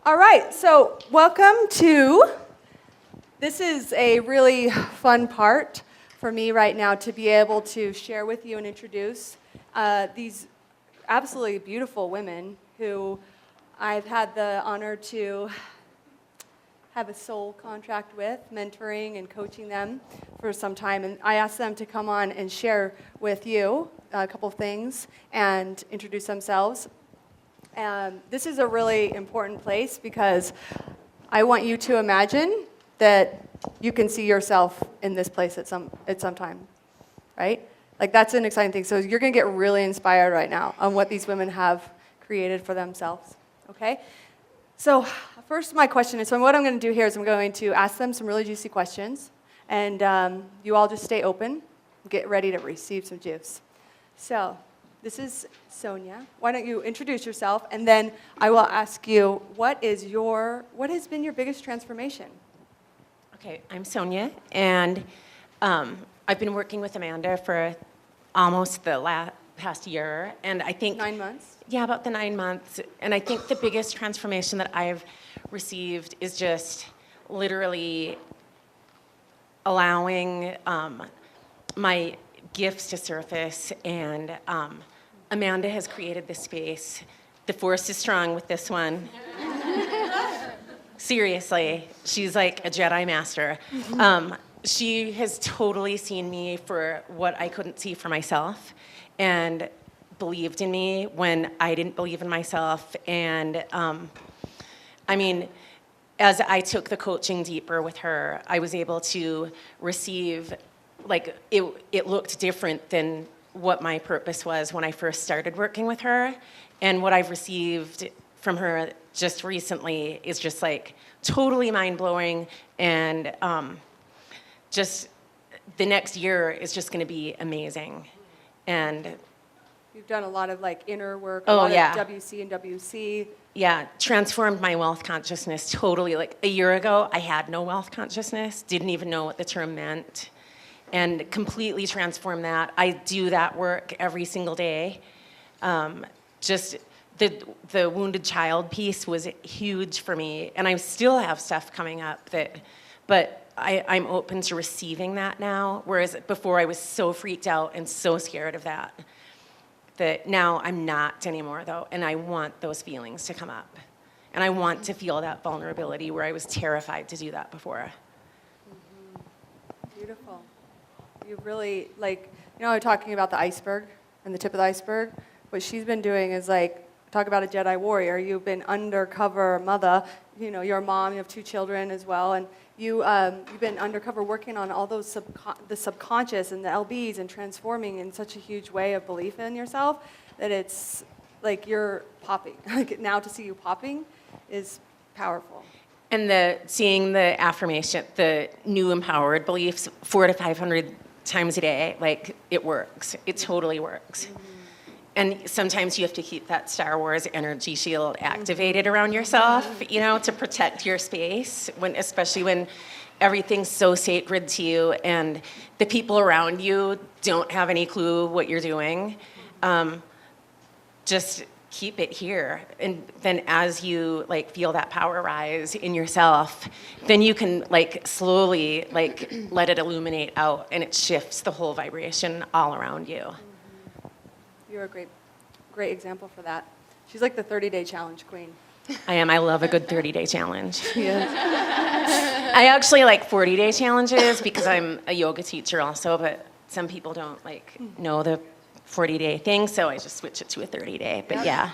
All right, so welcome to, this is a really fun part for me right now to be able to share with you and introduce these absolutely beautiful women who I've had the honor to have a soul contract with, mentoring and coaching them for some time. And I asked them to come on and share with you a couple of things and introduce themselves. This is a really important place because I want you to imagine that you can see yourself in this place at some time, right? Like that's an exciting thing. So you're going to get really inspired right now on what these women have created for themselves, okay? So first my question is, so what I'm going to do here is I'm going to ask them some really juicy questions, and you all just stay open, get ready to receive some juice. So this is Sonia. Why don't you introduce yourself, and then I will ask you, what has been your biggest transformation? Okay, I'm Sonia, and I've been working with Amanda for almost the past year, and I think 9 months? Yeah, about the 9 months. And I think the biggest transformation that I've received is just literally allowing my gifts to surface, and Amanda has created this space. The force is strong with this one. Seriously, she's like a Jedi master. She has totally seen me for what I couldn't see for myself, and believed in me when I didn't believe in myself. And I mean, as I took the coaching deeper with her, I was able to receive, like, it looked different than what my purpose was when I first started working with her. And what I've received from her just recently is just like totally mind-blowing, and just the next year is just going to be amazing. And You've done a lot of like inner work, of WC and WC. Yeah, transformed my wealth consciousness totally. Like a year ago, I had no wealth consciousness, didn't even know what the term meant, and completely transformed that. I do that work every single day. Just the wounded child piece was huge for me, and I still have stuff coming up but I'm open to receiving that now, whereas before I was so freaked out and so scared of that now I'm not anymore, though, and I want those feelings to come up. And I want to feel that vulnerability where I was terrified to do that before. Mm-hmm. Beautiful. You really, like, we're talking about the iceberg and the tip of the iceberg. What she's been doing is like, talk about a Jedi warrior. You've been undercover mother. You're a mom. You have 2 children as well, and you've been undercover working on all those the subconscious and the LBs and transforming in such a huge way of belief in yourself that it's like you're popping. Like now to see you popping is powerful. And seeing the affirmation, the new empowered beliefs 400 to 500 times a day, like it works. It totally works. Mm-hmm. And sometimes you have to keep that Star Wars energy shield activated around yourself, to protect your space, especially when everything's so sacred to you and the people around you don't have any clue what you're doing. Just keep it here. And then as you feel that power rise in yourself, then you can slowly let it illuminate out, and it shifts the whole vibration all around you. You're a great example for that. She's like the 30-day challenge queen. I am. I love a good 30-day challenge. Yes. I actually like 40-day challenges because I'm a yoga teacher also, but some people don't know the 40-day thing, so I just switch it to a 30-day. But yeah,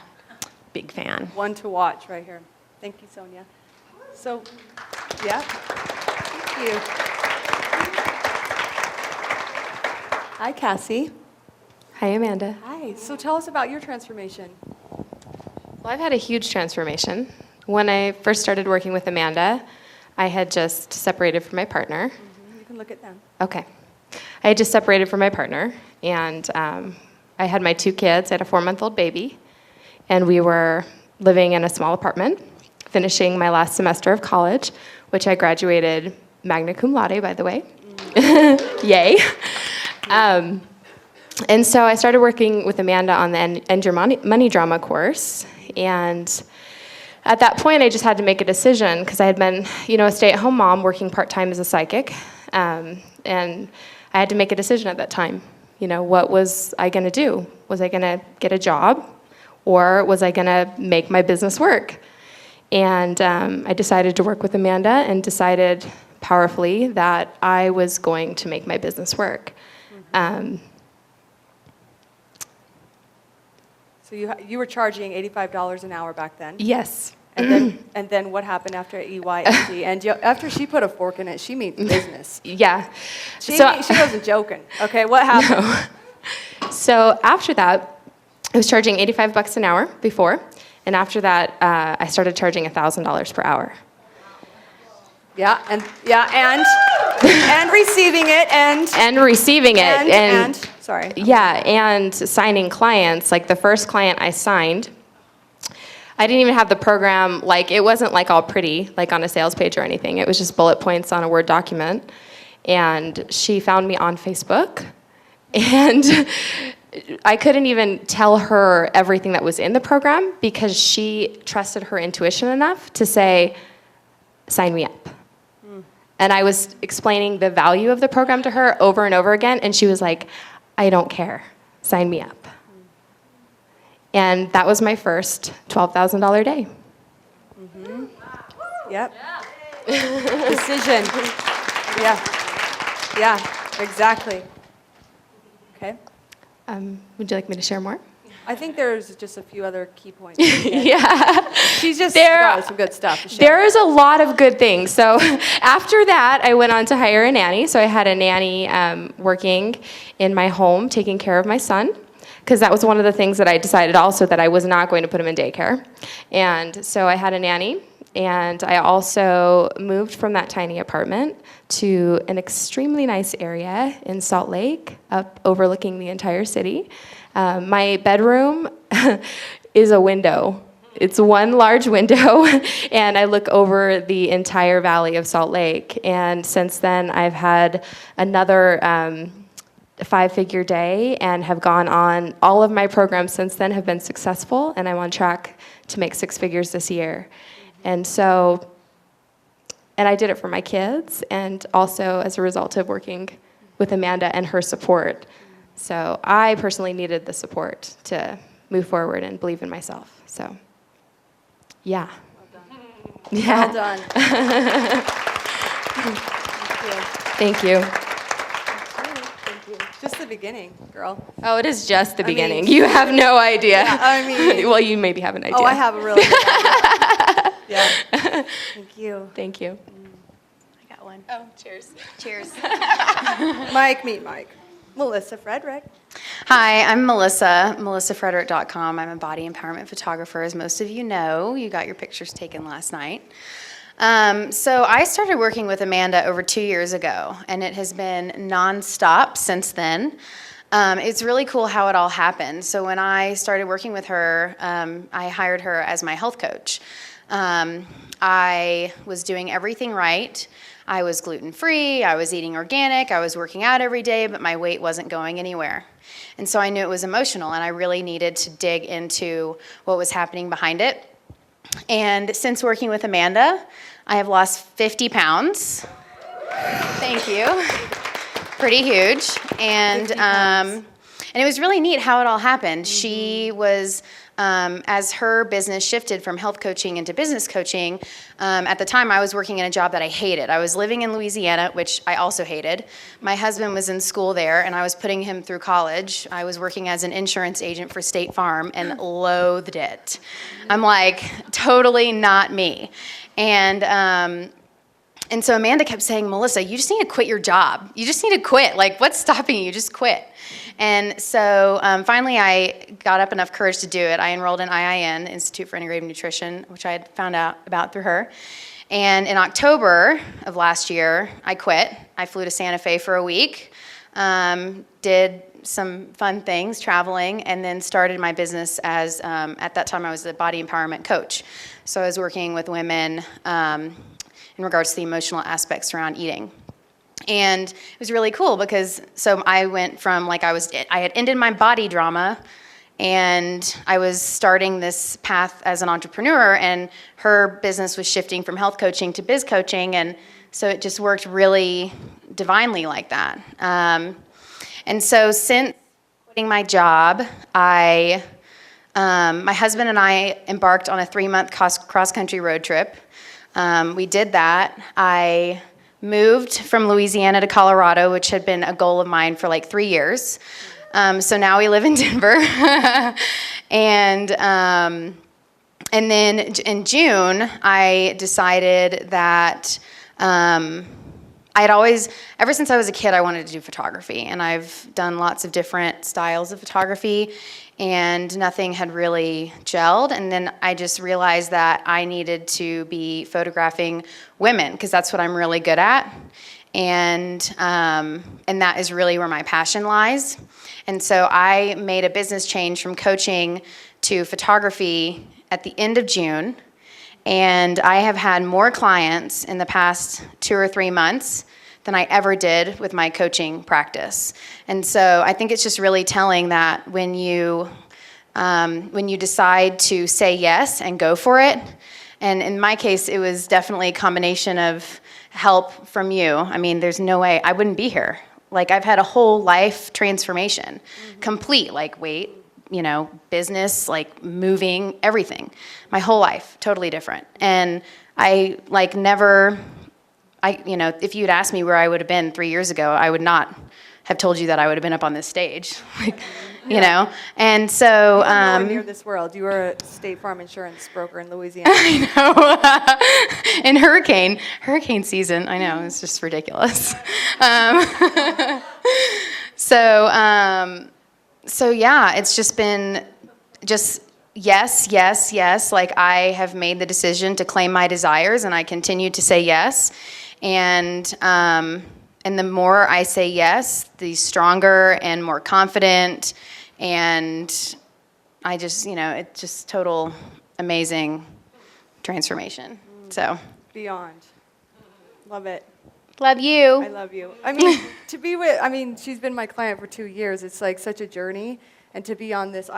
big fan. One to watch right here. Thank you, Sonia. So, yeah. Thank you. Hi, Cassie. Hi, Amanda. Hi. So tell us about your transformation. Well, I've had a huge transformation. When I first started working with Amanda, I had just separated from my partner. Mm-hmm. You can look at them. Okay. I had just separated from my partner, and I had my 2 kids. I had a 4-month-old baby, and we were living in a small apartment, finishing my last semester of college, which I graduated magna cum laude, by the way. Mm. Yay. And so I started working with Amanda on the End Your Money Drama course, and at that point, I just had to make a decision because I had been, a stay-at-home mom working part-time as a psychic, and I had to make a decision at that time. What was I going to do? Was I going to get a job, or was I going to make my business work? And I decided to work with Amanda and decided powerfully that I was going to make my business work. So you were charging $85 an hour back then? Yes. And then what happened after EYMD? And after she put a fork in it, she means business. Yeah. She wasn't joking. Okay, what happened? No. So after that, I was charging $85 an hour before, and after that, I started charging $1,000 per hour. Yeah, and receiving it, and receiving it, and sorry. Yeah, and signing clients. Like the first client I signed, I didn't even have the program, it wasn't all pretty, on a sales page or anything. It was just bullet points on a Word document. And she found me on Facebook, and I couldn't even tell her everything that was in the program because she trusted her intuition enough to say, sign me up. And I was explaining the value of the program to her over and over again, and she was like, I don't care, sign me up. And that was my first $12,000 day. Mm-hmm. Yep. Decision. Yeah, exactly. Okay. Would you like me to share more? I think there's just a few other key points. Yeah. She's just got some good stuff to share. There is a lot of good things. So after that, I went on to hire a nanny. So I had a nanny working in my home, taking care of my son, because that was one of the things that I decided also that I was not going to put him in daycare. And so I had a nanny. And I also moved from that tiny apartment to an extremely nice area in Salt Lake, up overlooking the entire city. My bedroom is a window. It's one large window, and I look over the entire valley of Salt Lake. And since then, I've had another 5-figure day and have gone on. All of my programs since then have been successful, and I'm on track to make 6 figures this year. And so, and I did it for my kids and also as a result of working with Amanda and her support. So I personally needed the support to move forward and believe in myself. So, yeah. Well done. Yeah. Well done. Thank you. Thank you. Just the beginning, girl. Oh, it is just the beginning. You have no idea. Yeah, well, you maybe have an idea. Oh, I have a really good idea. Yeah. Thank you. Thank you. I got one. Oh, cheers. Cheers. Mike, meet Mike. Melissa Frederick. Hi, I'm Melissa, melissafrederick.com. I'm a body empowerment photographer, as most of you know. You got your pictures taken last night. So I started working with Amanda over 2 years ago, and it has been nonstop since then. It's really cool how it all happened. So when I started working with her, I hired her as my health coach. I was doing everything right. I was gluten-free, I was eating organic, I was working out every day, but my weight wasn't going anywhere. And so I knew it was emotional, and I really needed to dig into what was happening behind it. And since working with Amanda, I have lost 50 pounds. Thank you. Pretty huge. And it was really neat how it all happened. Mm-hmm. She was, as her business shifted from health coaching into business coaching, at the time I was working in a job that I hated. I was living in Louisiana, which I also hated. My husband was in school there, and I was putting him through college. I was working as an insurance agent for State Farm and loathed it. I'm like, totally not me. And so Amanda kept saying, Melissa, you just need to quit your job. You just need to quit. Like, what's stopping you? Just quit. And so finally I got up enough courage to do it. I enrolled in IIN, Institute for Integrative Nutrition, which I had found out about through her. And in October of last year, I quit. I flew to Santa Fe for a week, did some fun things, traveling, and then started my business as, at that time I was a body empowerment coach. So I was working with women in regards to the emotional aspects around eating. And it was really cool because, so I went from I had ended my body drama And I was starting this path as an entrepreneur, and her business was shifting from health coaching to biz coaching, and so it just worked really divinely like that. And so since quitting my job, my husband and I embarked on a 3-month cross-country road trip. We did that. I moved from Louisiana to Colorado, which had been a goal of mine for like 3 years. So now we live in Denver. And then in June, I decided that ever since I was a kid, I wanted to do photography. And I've done lots of different styles of photography, and nothing had really gelled. And then I just realized that I needed to be photographing women, because that's what I'm really good at. And that is really where my passion lies. And so I made a business change from coaching to photography at the end of June. And I have had more clients in the past 2 or 3 months than I ever did with my coaching practice. And so I think it's just really telling that when you decide to say yes and go for it, and in my case, it was definitely a combination of help from you. I mean, there's no way I wouldn't be here. Like, I've had a whole life transformation, complete, like weight, business, like moving, everything. My whole life, totally different. And I if you'd asked me where I would have been 3 years ago, I would not have told you that I would have been up on this stage, And so Nowhere near this world. You were a State Farm insurance broker in Louisiana. I know. In hurricane season, I know, it's just ridiculous. So yeah, it's just been yes. Like, I have made the decision to claim my desires, and I continue to say yes. And the more I say yes, the stronger and more confident, and I just, it's just total amazing transformation. So Beyond. Love it. love you. I love you. She's been my client for 2 years. It's like such a journey, and to be on this,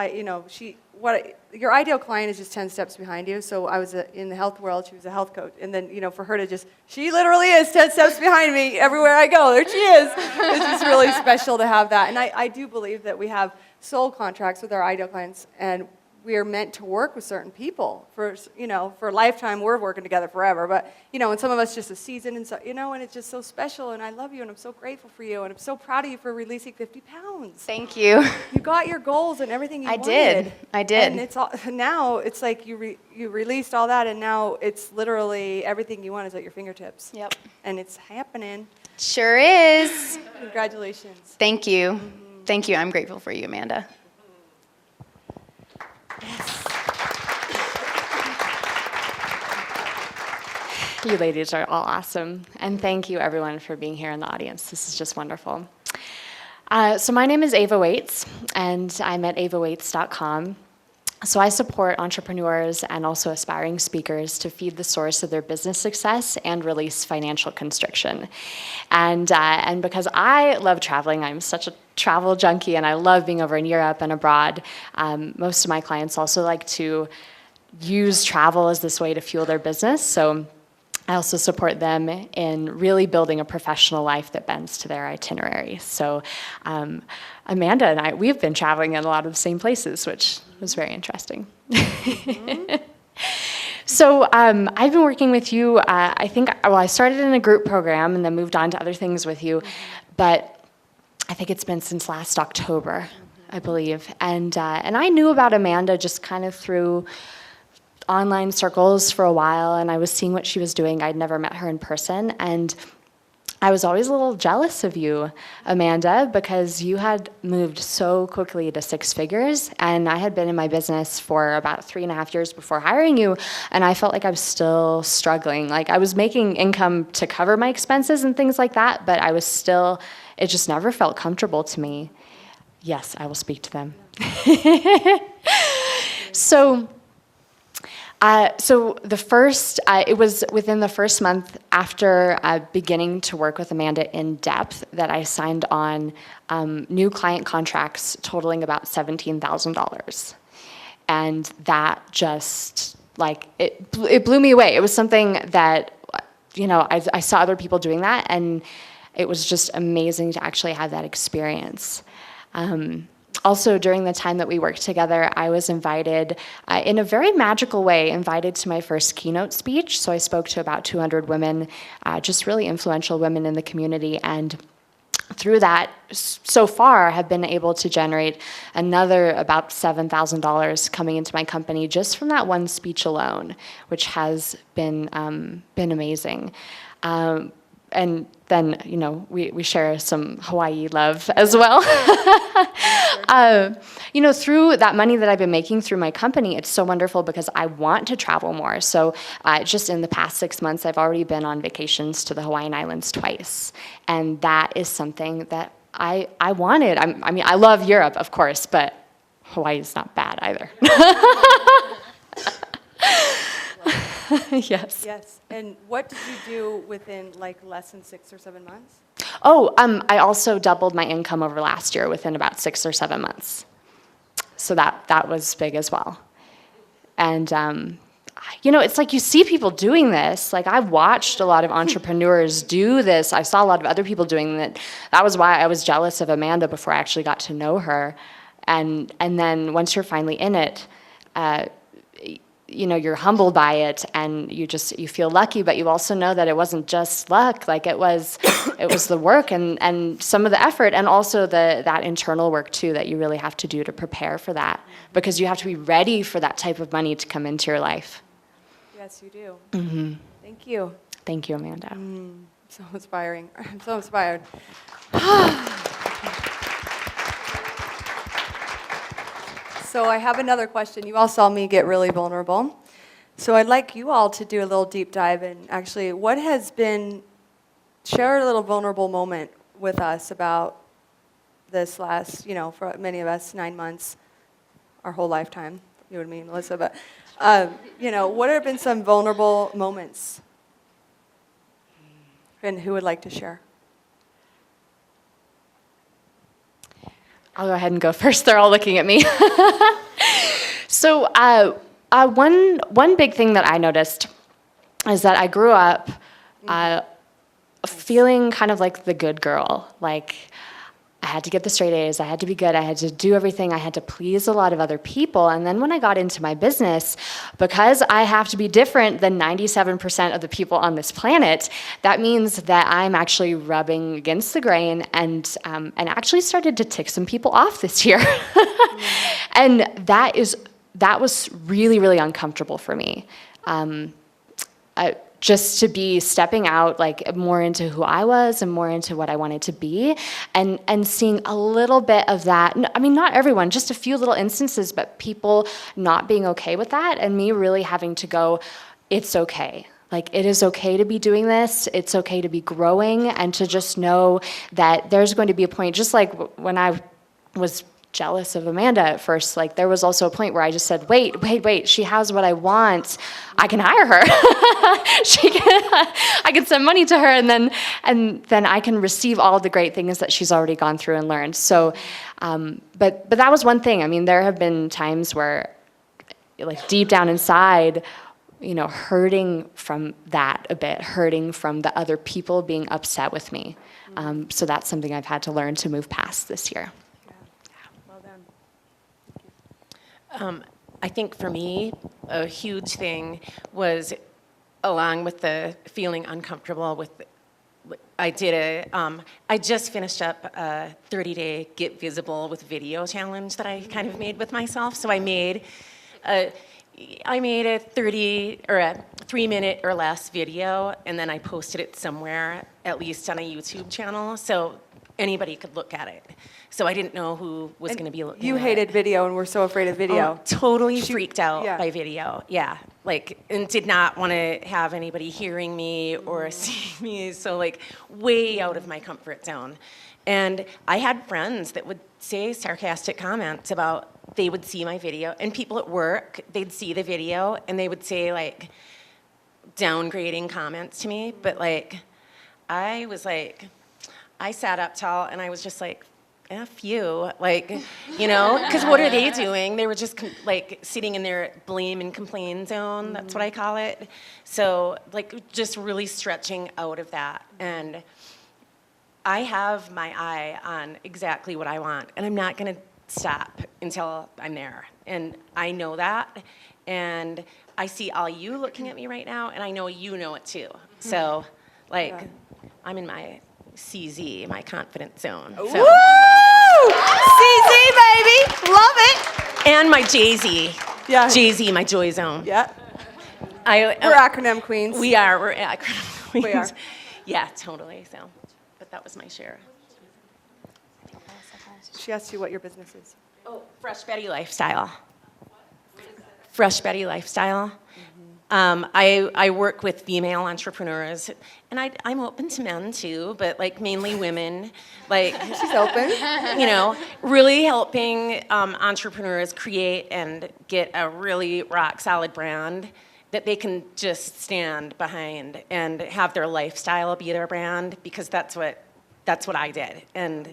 your ideal client is just 10 steps behind you. So I was in the health world. She was a health coach, and then for her to she literally is 10 steps behind me everywhere I go. There she is. It's just really special to have that, and I do believe that we have soul contracts with our ideal clients, and we are meant to work with certain people for a lifetime. We're working together forever, but and some of us just a season, and so and it's just so special. And I love you, and I'm so grateful for you, and I'm so proud of you for releasing 50 pounds. Thank you. You got your goals and everything you wanted. I did. And it's all now. It's like you released all that, and now it's literally everything you want is at your fingertips. Yep. And it's happening. Sure is. Congratulations. Thank you. Mm-hmm. Thank you. I'm grateful for you, Amanda. You ladies are all awesome. And thank you, everyone, for being here in the audience. This is just wonderful. So my name is Ava Waits, and I'm at avawaits.com. So I support entrepreneurs and also aspiring speakers to feed the source of their business success and release financial constriction. And because I love traveling, I'm such a travel junkie, and I love being over in Europe and abroad. Most of my clients also like to use travel as this way to fuel their business. So I also support them in really building a professional life that bends to their itinerary. So Amanda and we've been traveling in a lot of the same places, which was very interesting. Mm-hmm. So I've been working with you, I started in a group program and then moved on to other things with you, but I think it's been since last October, I believe. And I knew about Amanda just kind of through online circles for a while, and I was seeing what she was doing. I'd never met her in person, and I was always a little jealous of you, Amanda, because you had moved so quickly to 6 figures, and I had been in my business for about 3.5 years before hiring you, and I felt like I was still struggling. Like, I was making income to cover my expenses and things like that, but it just never felt comfortable to me. Yes, I will speak to them. So So the first, it was within the first month after beginning to work with Amanda in depth that I signed on new client contracts totaling about $17,000. And that just, like, it blew me away. It was something that, I saw other people doing that, and it was just amazing to actually have that experience. Also, during the time that we worked together, I was invited, in a very magical way, invited to my first keynote speech. So I spoke to about 200 women, just really influential women in the community. And through that, so far, have been able to generate another about $7,000 coming into my company just from that one speech alone, which has been amazing. And then, we share some Hawaii love as well. Through that money that I've been making through my company, it's so wonderful because I want to travel more. So just in the past 6 months, I've already been on vacations to the Hawaiian Islands twice. And that is something that I wanted. I love Europe, of course, but Hawaii is not bad either. Yes. Yes. And what did you do within less than 6 or 7 months? Oh, I also doubled my income over last year within about 6 or 7 months. So that was big as well. And, it's like you see people doing this. Like, I've watched a lot of entrepreneurs do this. I saw a lot of other people doing that. That was why I was jealous of Amanda before I actually got to know her. And then once you're finally in it, you're humbled by it, and you feel lucky, but you also know that it wasn't just luck. Like, it was the work and some of the effort, and also that internal work too that you really have to do to prepare for that, because you have to be ready for that type of money to come into your life. Yes, you do. Mm-hmm. Thank you. Thank you, Amanda. So inspiring. I'm so inspired. So I have another question. You all saw me get really vulnerable. So I'd like you all to do a little deep dive in actually share a little vulnerable moment with us about this last, for many of us, 9 months, our whole lifetime, you know what I mean, Melissa, but, what have been some vulnerable moments? And who would like to share? I'll go ahead and go first. They're all looking at me. So one big thing that I noticed is that I grew up feeling kind of like the good girl. Like, I had to get the straight A's, I had to be good, I had to do everything, I had to please a lot of other people. And then when I got into my business, because I have to be different than 97% of the people on this planet, that means that I'm actually rubbing against the grain and actually started to tick some people off this year. And that was really, really uncomfortable for me. Just to be stepping out more into who I was and more into what I wanted to be, and seeing a little bit of that. I mean, not everyone, just a few little instances, but people not being okay with that, and me really having to go, it's okay. Like, it is okay to be doing this. It's okay to be growing, and to just know that there's going to be a point, just like when I was jealous of Amanda at first. Like, there was also a point where I just said, wait, she has what I want. I can hire her. I can send money to her, and then I can receive all the great things that she's already gone through and learned. So, but that was one thing. I mean, there have been times where, like, deep down inside, hurting from that a bit, hurting from the other people being upset with me. So that's something I've had to learn to move past this year. I think for me, a huge thing was, along with the feeling uncomfortable with, I just finished up a 30-day Get Visible with Video challenge that I kind of made with myself. So I made a 30 or a 3-minute or less video, and then I posted it somewhere, at least on a YouTube channel, so anybody could look at it. So I didn't know who was going to be looking at it. You hated video and were so afraid of video. Oh, totally freaked out by video. Yeah, and did not want to have anybody hearing me or seeing me. So way out of my comfort zone. And I had friends that would say sarcastic comments about they would see my video, and people at work, they'd see the video, and they would say, like, downgrading comments to me, but, like, I was like, I sat up tall, and I was just like, F you, like, you know, because what are they doing? They were just, like, sitting in their blame and complain zone, that's what I call it. So, like, just really stretching out of that, and I have my eye on exactly what I want, and I'm not going to stop until I'm there. And I know that, and I see all you looking at me right now, and I know you know it too. So, like, I'm in my CZ, my confidence zone. So. Woo! CZ, baby! Love it! And my Jay-Z. Yeah. Jay-Z, my joy zone. Yeah. We're acronym queens. We're acronym queens. We are. Yeah, totally, so. But that was my share. She asked you what your business is. Oh, Fresh Betty Lifestyle. Fresh Betty Lifestyle. I work with female entrepreneurs, and I'm open to men too, but like mainly women. Like She's open. you know, really helping entrepreneurs create and get a really rock solid brand that they can just stand behind and have their lifestyle be their brand, because that's what I did. And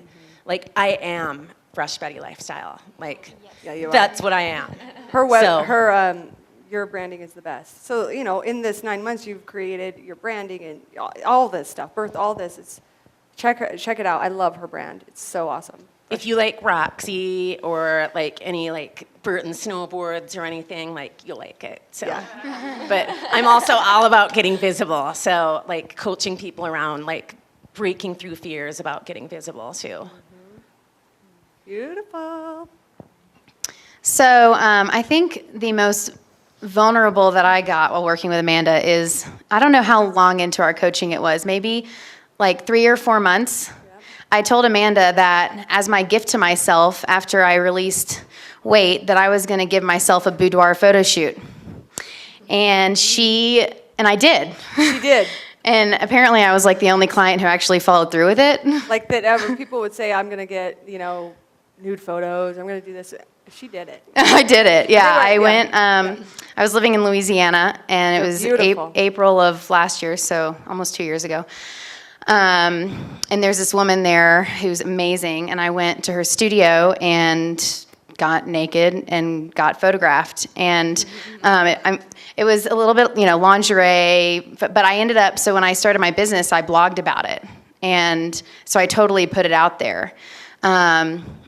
like I am Fresh Betty Lifestyle. Like Yeah, you are. that's what I am. Your branding is the best. So, you know, in this 9 months, you've created your branding and all this stuff, birthed all this. Check it out. I love her brand. It's so awesome. If you like Roxy or like any like Burton snowboards or anything, like you'll like it. So, Yeah. but I'm also all about getting visible. So like coaching people around, like breaking through fears about getting visible too. Beautiful. So I think the most vulnerable that I got while working with Amanda is, I don't know how long into our coaching it was, maybe like 3 or 4 months. I told Amanda that as my gift to myself after I released weight, that I was going to give myself a boudoir photo shoot. And I did. She did. And apparently I was like the only client who actually followed through with it. Like that people would say, I'm going to get, you know, nude photos. I'm going to do this. She did it. I did it, yeah. Right, I yeah. went, I was living in Louisiana, and it was Beautiful. April of last year, so almost 2 years ago. And there's this woman there who's amazing, and I went to her studio and got naked and got photographed. And it was a little bit, you know, lingerie, but I ended up, so when I started my business, I blogged about it. And so I totally put it out there.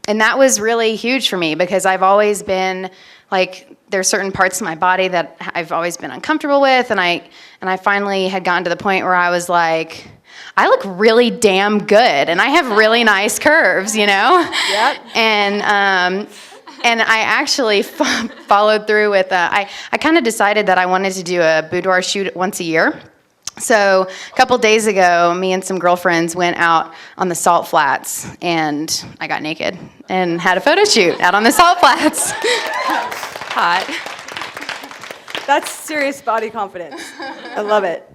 And that was really huge for me, because I've always been like, there's certain parts of my body that I've always been uncomfortable with, and I finally had gotten to the point where I was like, I look really damn good, and I have really nice curves, you know? Yep. And I actually followed through with, I kind of decided that I wanted to do a boudoir shoot once a year. So a couple days ago, me and some girlfriends went out on the salt flats, and I got naked and had a photo shoot out on the salt flats. Hot. That's serious body confidence. I love it.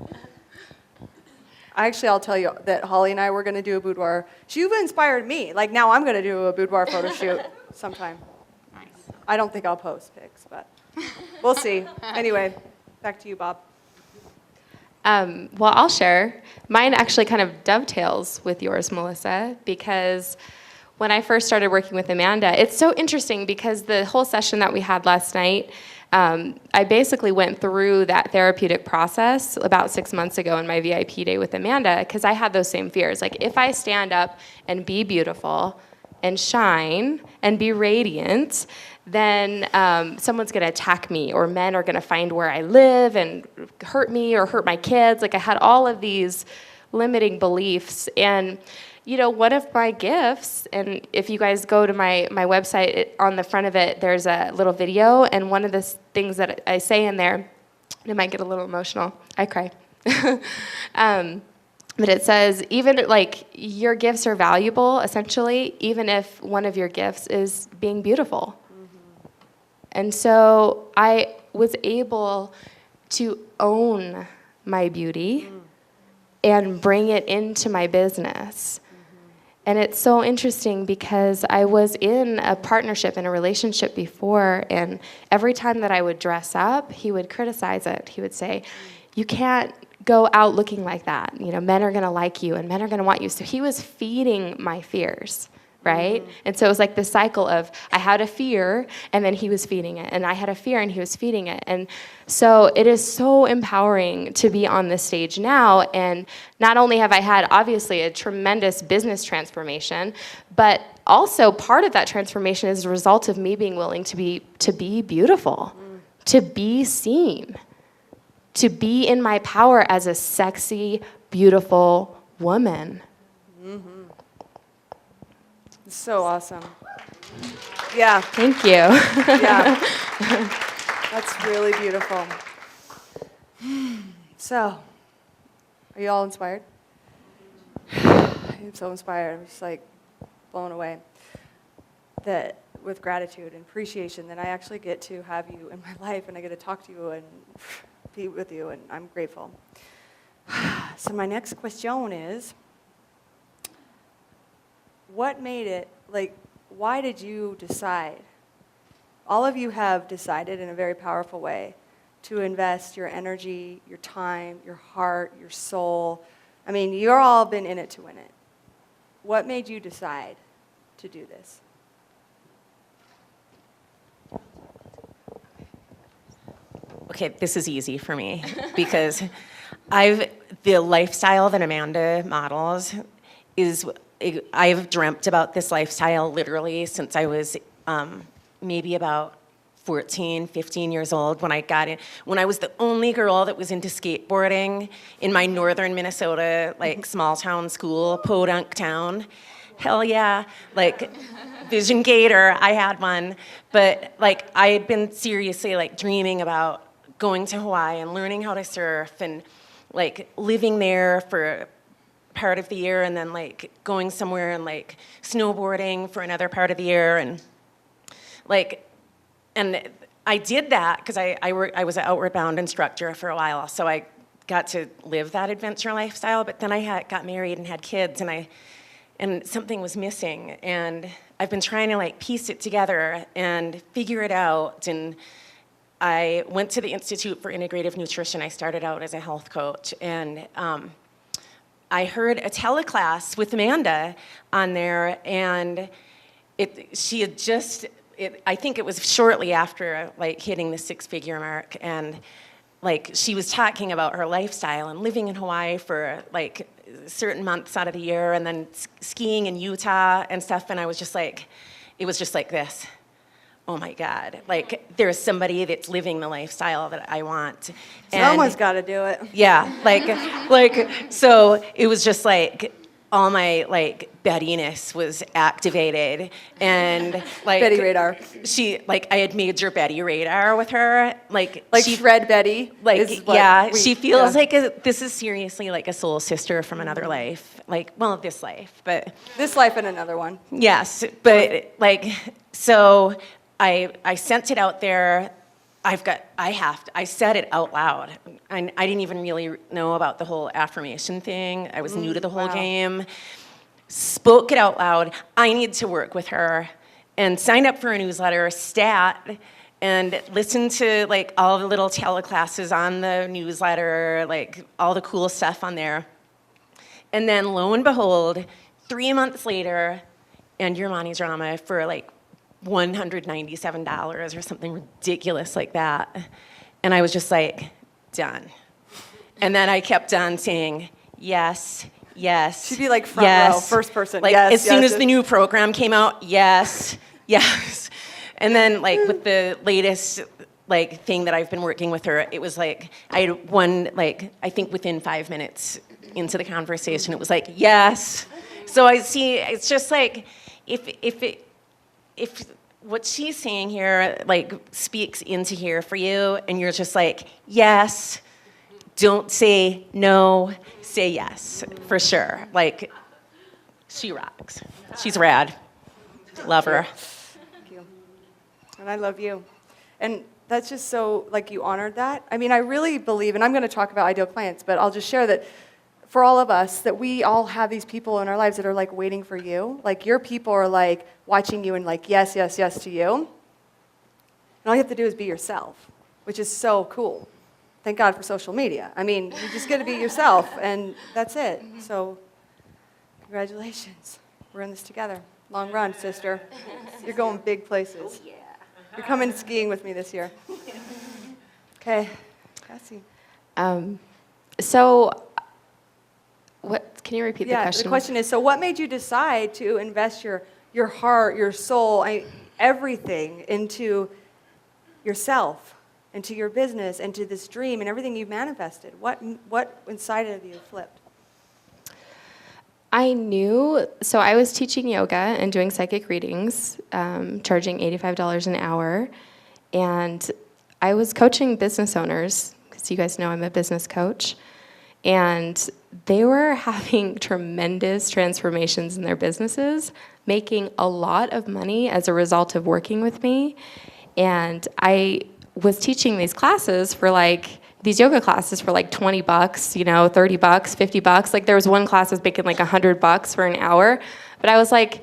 I'll tell you that Holly and I were going to do a boudoir. She inspired me. Like, now I'm going to do a boudoir photo shoot sometime. Nice. I don't think I'll post pics, but we'll see. Anyway, back to you, Bob. Well, I'll share. Mine actually kind of dovetails with yours, Melissa, because when I first started working with Amanda, it's so interesting because the whole session that we had last night, I basically went through that therapeutic process about 6 months ago in my VIP day with Amanda, because I had those same fears. Like, if I stand up and be beautiful and shine and be radiant, then someone's going to attack me, or men are going to find where I live and hurt me or hurt my kids. Like, I had all of these limiting beliefs. And, you know, one of my gifts, and if you guys go to my website, on the front of it, there's a little video, and one of the things that I say in there, and it might get a little emotional. I cry. But it says, even like your gifts are valuable, essentially, even if one of your gifts is being beautiful. And so I was able to own my beauty and bring it into my business. And it's so interesting because I was in a partnership, in a relationship before, and every time that I would dress up, he would criticize it. He would say, you can't go out looking like that. You know, men are going to like you and men are going to want you. So he was feeding my fears, right? And so it was like this cycle of I had a fear and then he was feeding it, and I had a fear and he was feeding it. And so it is so empowering to be on this stage now, and not only have I had obviously a tremendous business transformation, but also part of that transformation is a result of me being willing to be beautiful, to be seen, to be in my power as a sexy, beautiful woman. So awesome. Yeah, Thank you. yeah. That's really beautiful. So, are you all inspired? I'm so inspired. I'm just like blown away that with gratitude and appreciation that I actually get to have you in my life and I get to talk to you and be with you, and I'm grateful. So my next question is, what made it, like, why did you decide? All of you have decided in a very powerful way to invest your energy, your time, your heart, your soul. I mean, you're all been in it to win it. What made you decide to do this? Okay, this is easy for me because the lifestyle that Amanda models I've dreamt about this lifestyle literally since I was maybe about 14, 15 years old when I got in, when I was the only girl that was into skateboarding in my northern Minnesota, like small town school, podunk town. Hell yeah, like Vision Gator, I had one. But like I had been seriously like dreaming about going to Hawaii and learning how to surf and like living there for part of the year and then like going somewhere and like snowboarding for another part of the year and I did that because I was an Outward Bound instructor for a while, so I got to live that adventure lifestyle. But then I got married and had kids, and something was missing, and I've been trying to like piece it together and figure it out. And I went to the Institute for Integrative Nutrition. I started out as a health coach, and I heard a teleclass with Amanda on there, and she had just. I think it was shortly after like hitting the 6-figure mark, and like she was talking about her lifestyle and living in Hawaii for like certain months out of the year, and then skiing in Utah and stuff. And I was just like, it was just like this. Oh my God! Like there's somebody that's living the lifestyle that I want. Someone's got to do it. Yeah, like so it was just like. All my like Bettiness was activated, and like Betty Radar. I had major Betty Radar with her, like she, Shred Betty. She feels like this is seriously like a soul sister from another life, this life, but this life and another one. Yes, but like so, I sent it out there. I said it out loud. I didn't even really know about the whole affirmation thing. I was new to the whole game. Spoke it out loud. I need to work with her and signed up for a newsletter, Stat, and listened to like all the little teleclasses on the newsletter, like all the cool stuff on there. And then lo and behold, 3 months later, and your Money Drama for like $197 or something ridiculous like that. And I was just like, done. And then I kept on saying, yes, yes. She'd be like front row, first person. Like yes, as soon yes, as the new program came out, yes, yes. And then like with the latest like thing that I've been working with her, it was like I had one like I think within 5 minutes into the conversation, it was like, yes. So I see it's just like if what she's saying here like speaks into here for you and you're just like, yes, don't say no, say yes, for sure. Like, she rocks. She's rad. Love her. Thank you. And I love you. And that's just so, like, you honored that. I mean, I really believe, and I'm going to talk about ideal clients, but I'll just share that for all of us, that we all have these people in our lives that are like waiting for you. Like your people are like watching you and like, yes, yes, yes to you. And all you have to do is be yourself, which is so cool. Thank God for social media. I mean, you just get to be yourself, and that's it. So, congratulations. We're in this together. Long run, sister. You're going big places. You're coming skiing with me this year. Okay, Cassie. So, what? Can you repeat the Yeah, question? the question is, so what made you decide to invest your heart, your soul, everything into yourself, into your business, into this dream and everything you've manifested? What inside of you flipped? I knew, so I was teaching yoga and doing psychic readings, charging $85 an hour, and I was coaching business owners, because you guys know I'm a business coach, and they were having tremendous transformations in their businesses, making a lot of money as a result of working with me, and I was teaching these classes for these yoga classes for like $20, $30, $50. Like there was one class I was making like $100 for an hour. But I was like,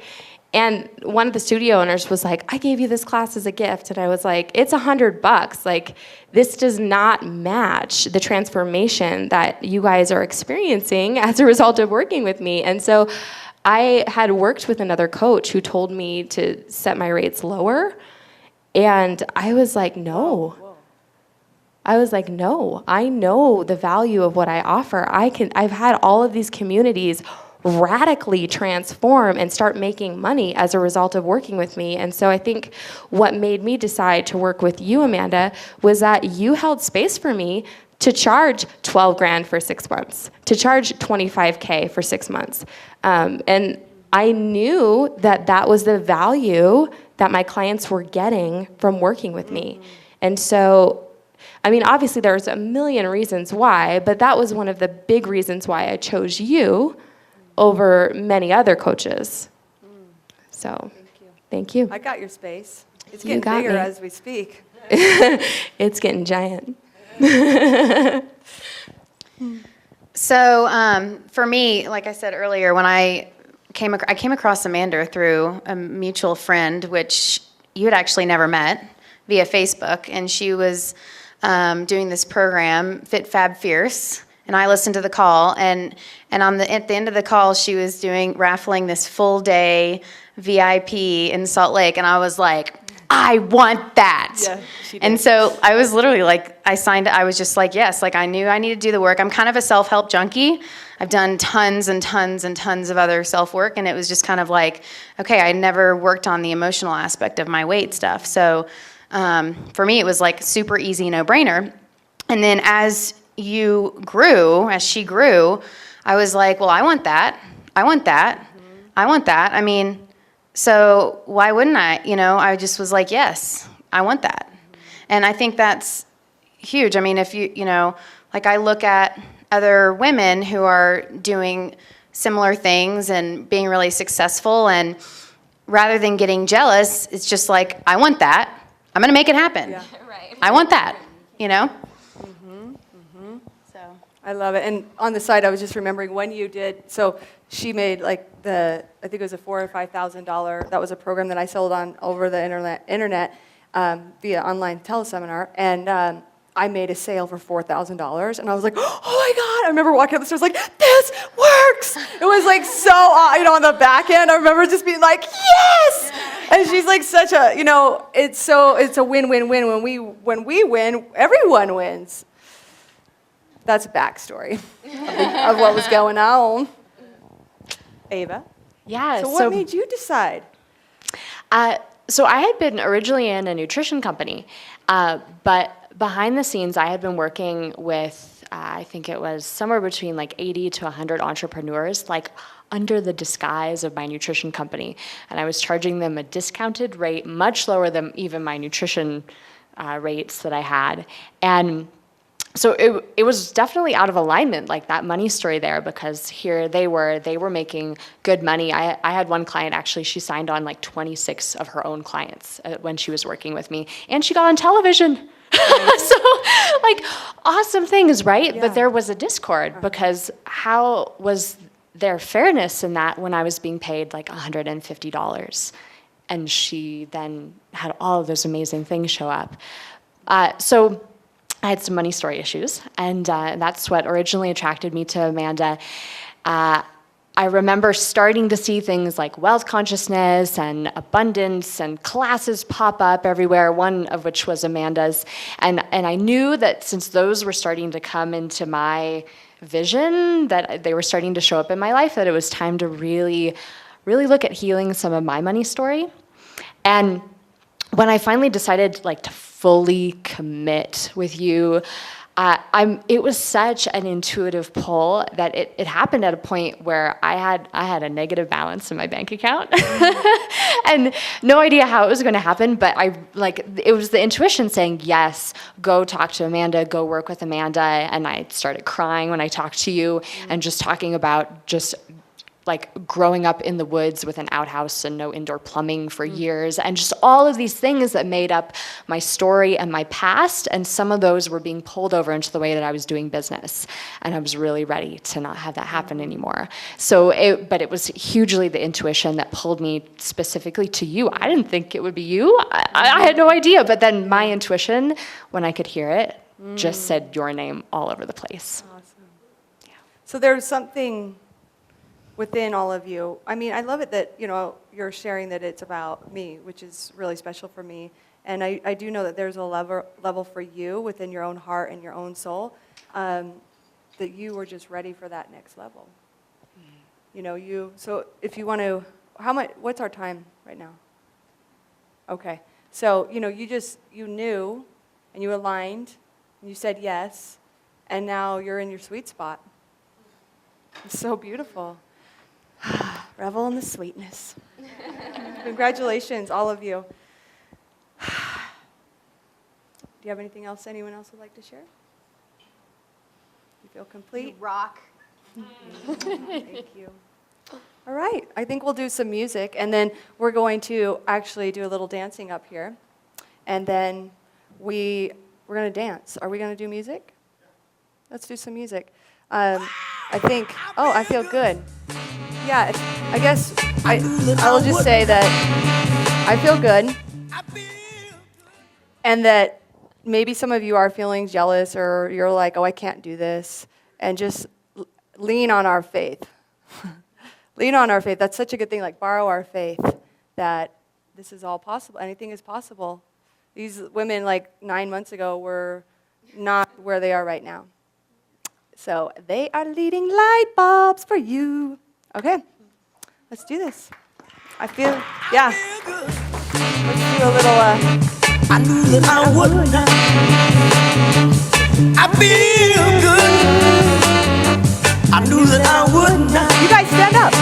and one of the studio owners was like, I gave you this class as a gift. And I was like, it's $100. Like this does not match the transformation that you guys are experiencing as a result of working with me. And so I had worked with another coach who told me to set my rates lower. And I was like, no. I was like, no, I know the value of what I offer. I've had all of these communities radically transform and start making money as a result of working with me. And so I think what made me decide to work with you, Amanda, was that you held space for me to charge 12 grand for 6 months, to charge 25K for 6 months. And I knew that was the value that my clients were getting from working with me. And so, I mean, obviously there's a million reasons why, but that was one of the big reasons why I chose you over many other coaches. So, thank you. I got your space. It's You getting got bigger me. as we speak. It's getting giant. So for me, like I said earlier, when I came across Amanda through a mutual friend, which you had actually never met, via Facebook, and she was doing this program, Fit Fab Fierce, and I listened to the call, and at the end of the call, she was raffling this full day VIP in Salt Lake, and I was like, I want that. Yeah, she did. And so I was literally like, I was just like, yes, like I knew I needed to do the work. I'm kind of a self-help junkie. I've done tons and tons and tons of other self-work, and it was just kind of like, okay, I never worked on the emotional aspect of my weight stuff. So for me, it was like super easy, no-brainer. And then as she grew, I was like, well, I want that. I want that. I want that. I mean, so why wouldn't I? I just was like, yes, I want that. And I think that's huge. I mean, if I look at other women who are doing similar things and being really successful, and rather than getting jealous, it's just like, I want that. I'm going to make it happen. Yeah. Right. I want that, So. I love it. And on the side, I was just remembering when you did, so she made I think it was a $4,000 or $5,000. That was a program that I sold on over the internet via online teleseminar. And I made a sale for $4,000. And I was like, oh my God. I remember walking up the stairs like, this works. It was like so, on the back end, I remember just being like, yes. And she's like such a, it's a win-win-win. When we win, everyone wins. That's a backstory of what was going on. Ava? Yeah. So what made you decide? So I had been originally in a nutrition company, but behind the scenes, I had been working with, I think it was somewhere between like 80 to 100 entrepreneurs, like under the disguise of my nutrition company. And I was charging them a discounted rate, much lower than even my nutrition rates that I had. And so it was definitely out of alignment, like that money story there, because here they were making good money. I had one client, actually, she signed on like 26 of her own clients when she was working with me, and she got on television. So, like, awesome things, right? Yeah. But there was a discord because how was there fairness in that when I was being paid like $150? And she then had all of those amazing things show up. So I had some money story issues, and that's what originally attracted me to Amanda. I remember starting to see things like wealth consciousness and abundance and classes pop up everywhere, one of which was Amanda's. And I knew that since those were starting to come into my vision, that they were starting to show up in my life, that it was time to really look at healing some of my money story. And when I finally decided like to fully commit with you, it was such an intuitive pull that it happened at a point where I had a negative balance in my bank account and no idea how it was going to happen, but it was the intuition saying, yes, go talk to Amanda, go work with Amanda. And I started crying when I talked to you and just talking about just like growing up in the woods with an outhouse and no indoor plumbing for years, and just all of these things that made up my story and my past, and some of those were being pulled over into the way that I was doing business, and I was really ready to not have that happen anymore. But it was hugely the intuition that pulled me specifically to you. I didn't think it would be you. I had no idea, but then my intuition, when I could hear it, just said your name all over the place. Awesome. Yeah. So there's something within all of you. I mean, I love it that, you're sharing that it's about me, which is really special for me. And I do know that there's a level for you within your own heart and your own soul, that you were just ready for that next level. So if you want to, what's our time right now? Okay. So, you knew and you aligned and you said yes, and now you're in your sweet spot. It's so beautiful. Revel in the sweetness. Congratulations, all of you. Do you have anything else anyone else would like to share? You feel complete? You rock. Thank you. All right, I think we'll do some music, and then we're going to actually do a little dancing up here, and then we're going to dance. Are we going to do music? Let's do some music. I feel good. Yeah, I guess I will just say that I feel good, and that maybe some of you are feeling jealous, or you're like, oh, I can't do this, and just lean on our faith. Lean on our faith. That's such a good thing, like borrow our faith that this is all possible. Anything is possible. These women, like 9 months ago, were not where they are right now. So they are leading light bulbs for you. Okay, let's do this. Let's do a little, I knew that I would not. I feel good. I knew that I would not. you guys stand up.